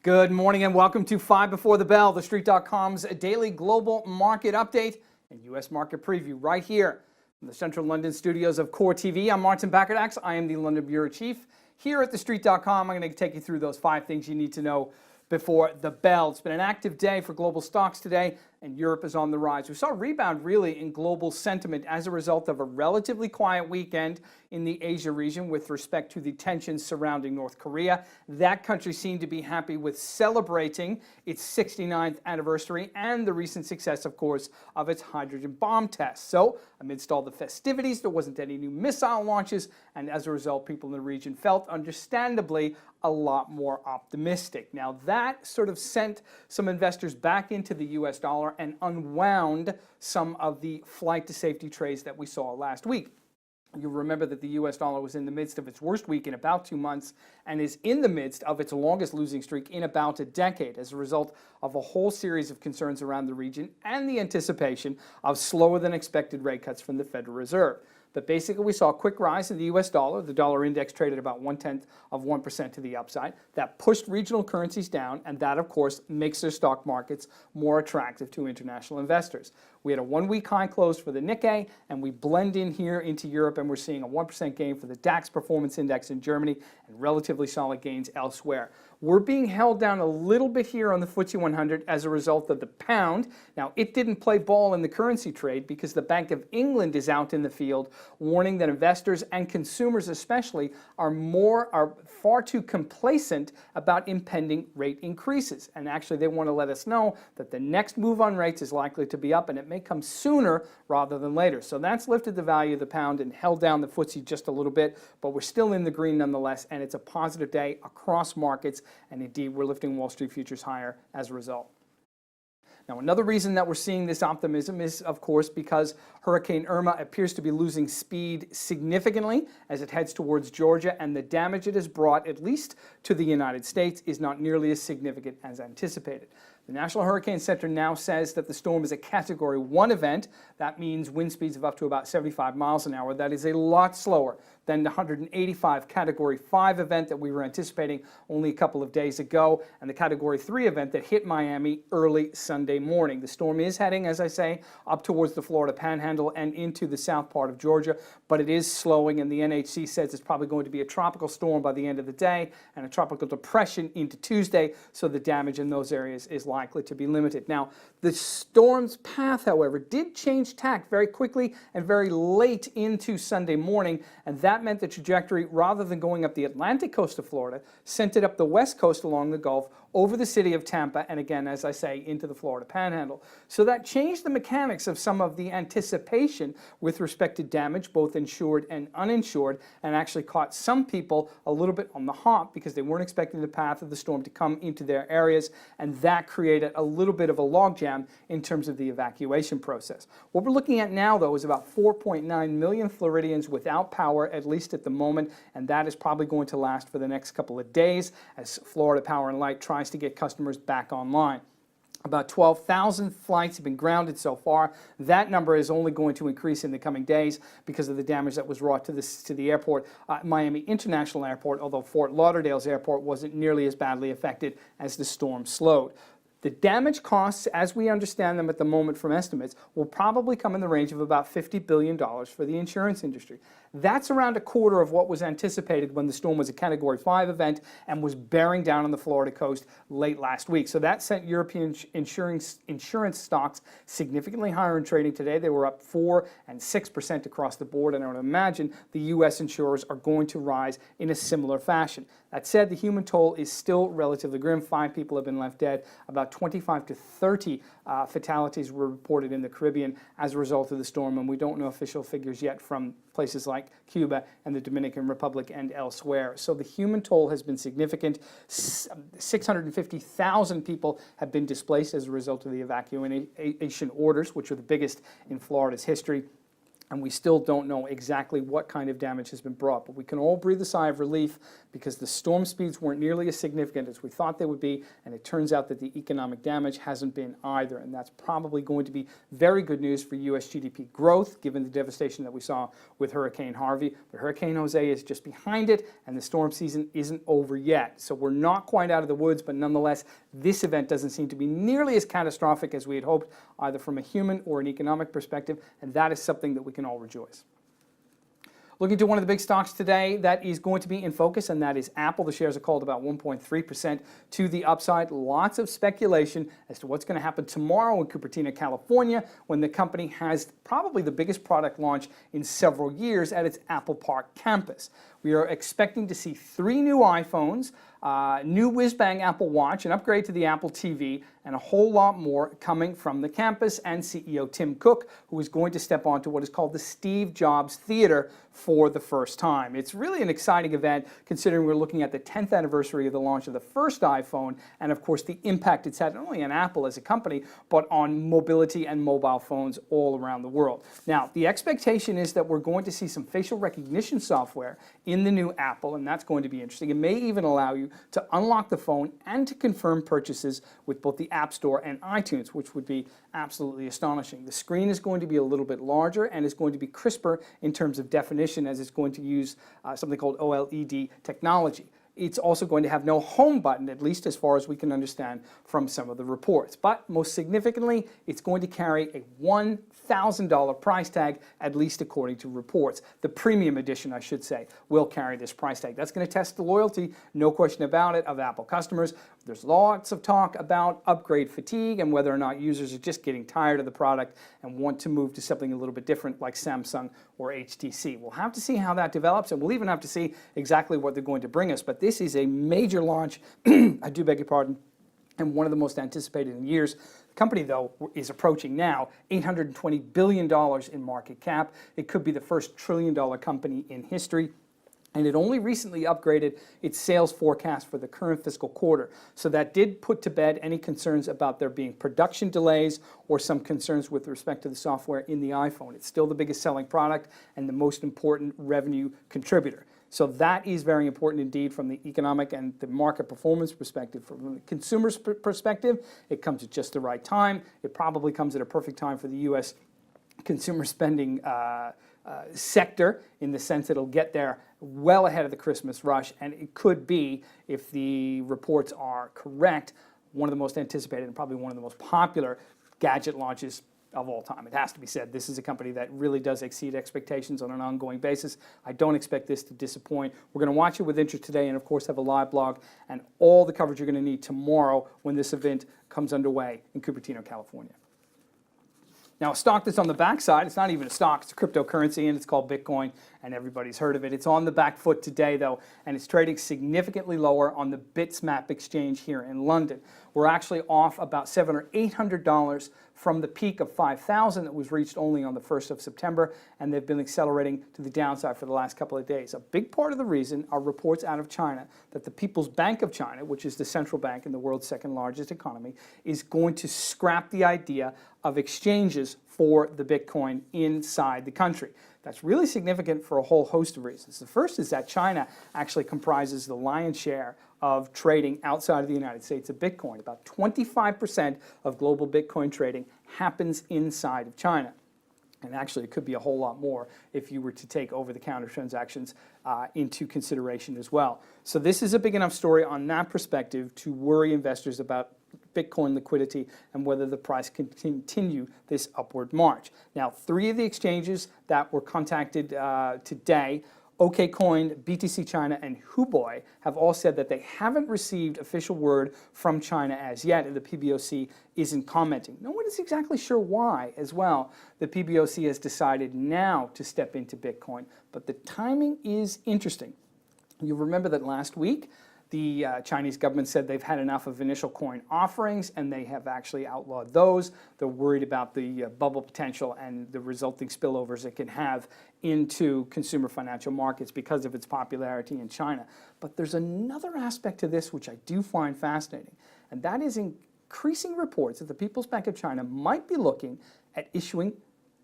Good morning and welcome to 5 Before the Bell, TheStreet.com's daily global market update and U.S. market preview right here from the central London studios of Core TV. I'm Martin Baccardax. I am the London Bureau Chief. Here at TheStreet.com, I'm going to take you through those 5 things you need to know before the bell. It's been an active day for global stocks today, and Europe is on the rise. We saw a rebound really in global sentiment as a result of a relatively quiet weekend in the Asia region with respect to the tensions surrounding North Korea. That country seemed to be happy with celebrating its 69th anniversary and the recent success, of course, of its hydrogen bomb test. So, amidst all the festivities, there wasn't any new missile launches, and as a result, people in the region felt, understandably, a lot more optimistic. Now, that sort of sent some investors back into the U.S. dollar and unwound some of the flight to safety trades that we saw last week. You'll remember that the U.S. dollar was in the midst of its worst week in about 2 months and is in the midst of its longest losing streak in about a decade as a result of a whole series of concerns around the region and the anticipation of slower than expected rate cuts from the Federal Reserve. But basically, we saw a quick rise in the U.S. dollar. The dollar index traded about 0.1% to the upside. That pushed regional currencies down, and that, of course, makes their stock markets more attractive to international investors. We had a 1-week high close for the Nikkei, and we blend in here into Europe, and we're seeing a 1% gain for the DAX performance index in Germany and relatively solid gains elsewhere. We're being held down a little bit here on the FTSE 100 as a result of the pound. Now, it didn't play ball in the currency trade because the Bank of England is out in the field warning that investors and consumers especially are far too complacent about impending rate increases. And actually, they want to let us know that the next move on rates is likely to be up, and it may come sooner rather than later. So that's lifted the value of the pound and held down the FTSE just a little bit, but we're still in the green nonetheless, and it's a positive day across markets. And indeed, we're lifting Wall Street futures higher as a result. Now, another reason that we're seeing this optimism is, of course, because Hurricane Irma appears to be losing speed significantly as it heads towards Georgia, and the damage it has brought, at least to the United States, is not nearly as significant as anticipated. The National Hurricane Center now says that the storm is a Category 1 event. That means wind speeds of up to about 75 miles an hour. That is a lot slower than the 185 Category 5 event that we were anticipating only a couple of days ago, and the Category 3 event that hit Miami early Sunday morning. The storm is heading, as I say, up towards the Florida Panhandle and into the south part of Georgia, but it is slowing, and the NHC says it's probably going to be a tropical storm by the end of the day and a tropical depression into Tuesday, so the damage in those areas is likely to be limited. Now, the storm's path, however, did change tack very quickly and very late into Sunday morning, and that meant the trajectory, rather than going up the Atlantic coast of Florida, sent it up the west coast along the Gulf, over the city of Tampa, and again, as I say, into the Florida Panhandle. So that changed the mechanics of some of the anticipation with respect to damage, both insured and uninsured, and actually caught some people a little bit on the hop because they weren't expecting the path of the storm to come into their areas, and that created a little bit of a logjam in terms of the evacuation process. What we're looking at now, though, is about 4.9 million Floridians without power, at least at the moment, and that is probably going to last for the next couple of days as Florida Power and Light tries to get customers back online. About 12,000 flights have been grounded so far. That number is only going to increase in the coming days because of the damage that was wrought to the airport, Miami International Airport, although Fort Lauderdale's airport wasn't nearly as badly affected as the storm slowed. The damage costs, as we understand them at the moment from estimates, will probably come in the range of about $50 billion for the insurance industry. That's around a quarter of what was anticipated when the storm was a Category 5 event and was bearing down on the Florida coast late last week. So that sent European insurance stocks significantly higher in trading today. They were up 4% and 6% across the board, and I would imagine the U.S. insurers are going to rise in a similar fashion. That said, the human toll is still relatively grim. 5 people have been left dead. About 25 to 30 fatalities were reported in the Caribbean as a result of the storm, and we don't know official figures yet from places like Cuba and the Dominican Republic and elsewhere. So the human toll has been significant. 650,000 people have been displaced as a result of the evacuation orders, which are the biggest in Florida's history. and we still don't know exactly what kind of damage has been brought. But we can all breathe a sigh of relief because the storm speeds weren't nearly as significant as we thought they would be, and it turns out that the economic damage hasn't been either. And that's probably going to be very good news for U.S. GDP growth, given the devastation that we saw with Hurricane Harvey. But Hurricane Jose is just behind it, and the storm season isn't over yet. So we're not quite out of the woods, but nonetheless, this event doesn't seem to be nearly as catastrophic as we had hoped, either from a human or an economic perspective, and that is something that we can all rejoice. Looking to one of the big stocks today that is going to be in focus, and that is Apple. The shares are called about 1.3% to the upside. Lots of speculation as to what's going to happen tomorrow in Cupertino, California, when the company has probably the biggest product launch in several years at its Apple Park campus. We are expecting to see 3 new iPhones, new whiz-bang Apple Watch, an upgrade to the Apple TV, and a whole lot more coming from the campus and CEO Tim Cook, who is going to step onto what is called the Steve Jobs Theater for the first time. It's really an exciting event considering we're looking at the 10th anniversary of the launch of the first iPhone and, of course, the impact it's had not only on Apple as a company, but on mobility and mobile phones all around the world. Now, the expectation is that we're going to see some facial recognition software in the new Apple, and that's going to be interesting. It may even allow you to unlock the phone and to confirm purchases with both the App Store and iTunes, which would be absolutely astonishing. The screen is going to be a little bit larger and is going to be crisper in terms of definition, as it's going to use something called OLED technology. It's also going to have no home button, at least as far as we can understand from some of the reports. But most significantly, it's going to carry a $1,000 price tag, at least according to reports. The premium edition, I should say, will carry this price tag. That's going to test the loyalty, no question about it, of Apple customers. There's lots of talk about upgrade fatigue and whether or not users are just getting tired of the product and want to move to something a little bit different like Samsung or HTC. We'll have to see how that develops, and we'll even have to see exactly what they're going to bring us. But this is a major launch, I do beg your pardon, and one of the most anticipated in years. The company, though, is approaching now $820 billion in market cap. It could be the first trillion-dollar company in history. And it only recently upgraded its sales forecast for the current fiscal quarter. So that did put to bed any concerns about there being production delays or some concerns with respect to the software in the iPhone. It's still the biggest selling product and the most important revenue contributor. So that is very important indeed from the economic and the market performance perspective. From the consumer's perspective, it comes at just the right time. It probably comes at a perfect time for the U.S. consumer spending sector, in the sense that it'll get there well ahead of the Christmas rush, and it could be, if the reports are correct, one of the most anticipated and probably one of the most popular gadget launches of all time. It has to be said, this is a company that really does exceed expectations on an ongoing basis. I don't expect this to disappoint. We're going to watch it with interest today and, of course, have a live blog and all the coverage you're going to need tomorrow when this event comes underway in Cupertino, California. Now, a stock that's on the backside, it's not even a stock, it's a cryptocurrency, and it's called Bitcoin, and everybody's heard of it. It's on the back foot today, though, and it's trading significantly lower on the Bitsmap exchange here in London. We're actually off about $700 or $800 from the peak of 5,000 that was reached only on the 1st of September, and they've been accelerating to the downside for the last couple of days. A big part of the reason are reports out of China that the People's Bank of China, which is the central bank in the world's second largest economy, is going to scrap the idea of exchanges for the Bitcoin inside the country. That's really significant for a whole host of reasons. The first is that China actually comprises the lion's share of trading outside of the United States of Bitcoin. About 25% of global Bitcoin trading happens inside of China. And actually, it could be a whole lot more if you were to take over-the-counter transactions into consideration as well. So this is a big enough story on that perspective to worry investors about Bitcoin liquidity and whether the price can continue this upward march. Now, 3 of the exchanges that were contacted today, OKCoin, BTC China, and Huobi, have all said that they haven't received official word from China as yet, and the PBOC isn't commenting. No one is exactly sure why as well. The PBOC has decided now to step into Bitcoin, but the timing is interesting. You'll remember that last week, the Chinese government said they've had enough of initial coin offerings, and they have actually outlawed those. They're worried about the bubble potential and the resulting spillovers it can have into consumer financial markets because of its popularity in China. But there's another aspect to this which I do find fascinating, and that is increasing reports that the People's Bank of China might be looking at issuing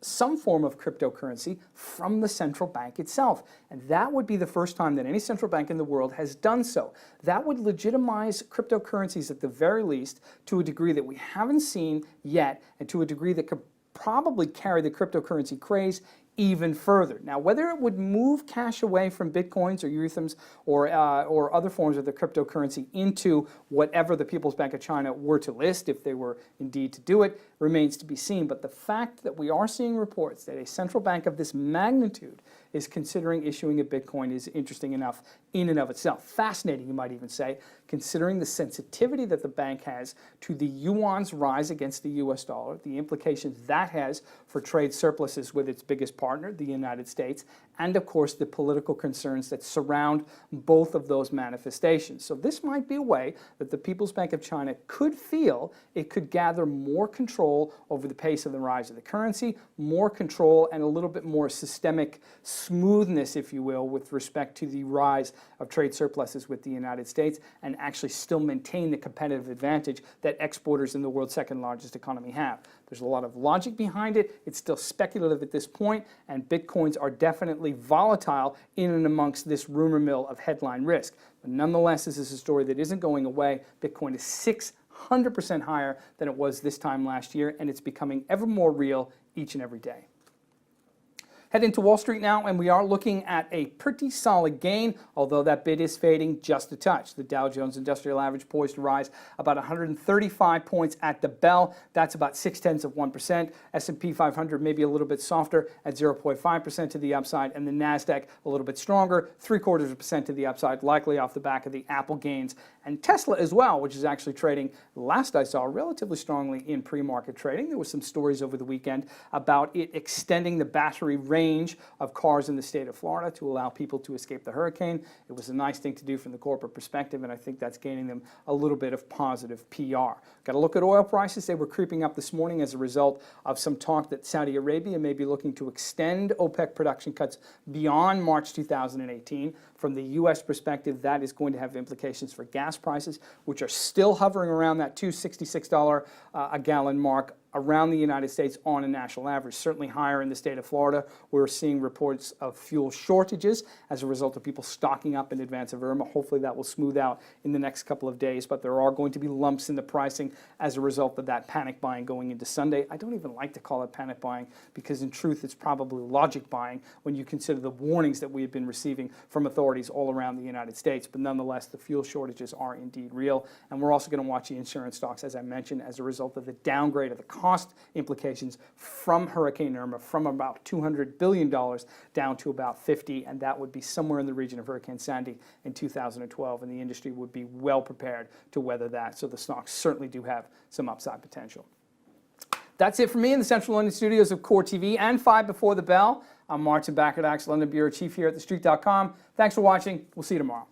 some form of cryptocurrency from the central bank itself. And that would be the first time that any central bank in the world has done so. That would legitimize cryptocurrencies at the very least to a degree that we haven't seen yet, and to a degree that could probably carry the cryptocurrency craze even further. Now, whether it would move cash away from Bitcoins or Ethereums or other forms of the cryptocurrency into whatever the People's Bank of China were to list, if they were indeed to do it, remains to be seen. But the fact that we are seeing reports that a central bank of this magnitude is considering issuing a Bitcoin is interesting enough in and of itself. Fascinating, you might even say, considering the sensitivity that the bank has to the yuan's rise against the US dollar, the implications that has for trade surpluses with its biggest partner, the United States, and of course the political concerns that surround both of those manifestations. So this might be a way that the People's Bank of China could feel it could gather more control over the pace of the rise of the currency, more control and a little bit more systemic smoothness, if you will, with respect to the rise of trade surpluses with the United States, and actually still maintain the competitive advantage that exporters in the world's second largest economy have. There's a lot of logic behind it. It's still speculative at this point, and Bitcoins are definitely volatile in and amongst this rumor mill of headline risk. But nonetheless, this is a story that isn't going away. Bitcoin is 600% higher than it was this time last year, and it's becoming ever more real each and every day. Head into Wall Street now, and we are looking at a pretty solid gain, although that bid is fading just a touch. The Dow Jones Industrial Average poised to rise about 135 points at the bell. That's about 0.6%. S&P 500 maybe a little bit softer at 0.5% to the upside, and the NASDAQ a little bit stronger, 0.75% to the upside, likely off the back of the Apple gains. And Tesla as well, which is actually trading, last I saw, relatively strongly in pre-market trading. There were some stories over the weekend about it extending the battery range of cars in the state of Florida to allow people to escape the hurricane. It was a nice thing to do from the corporate perspective, and I think that's gaining them a little bit of positive PR. Got to look at oil prices. They were creeping up this morning as a result of some talk that Saudi Arabia may be looking to extend OPEC production cuts beyond March 2018. From the U.S. perspective, that is going to have implications for gas prices, which are still hovering around that $2.66 a gallon mark around the United States on a national average, certainly higher in the state of Florida. We're seeing reports of fuel shortages as a result of people stocking up in advance of Irma. Hopefully that will smooth out in the next couple of days, but there are going to be lumps in the pricing as a result of that panic buying going into Sunday. I don't even like to call it panic buying because in truth it's probably logic buying when you consider the warnings that we have been receiving from authorities all around the United States. But nonetheless, the fuel shortages are indeed real, and we're also going to watch the insurance stocks, as I mentioned, as a result of the downgrade of the cost implications from Hurricane Irma, from about $200 billion down to about $50, and that would be somewhere in the region of Hurricane Sandy in 2012, and the industry would be well prepared to weather that. So the stocks certainly do have some upside potential. That's it for me in the Central London studios of Core TV and 5 Before the Bell. I'm Martin Baccardax, London Bureau Chief here at TheStreet.com. Thanks for watching. We'll see you tomorrow.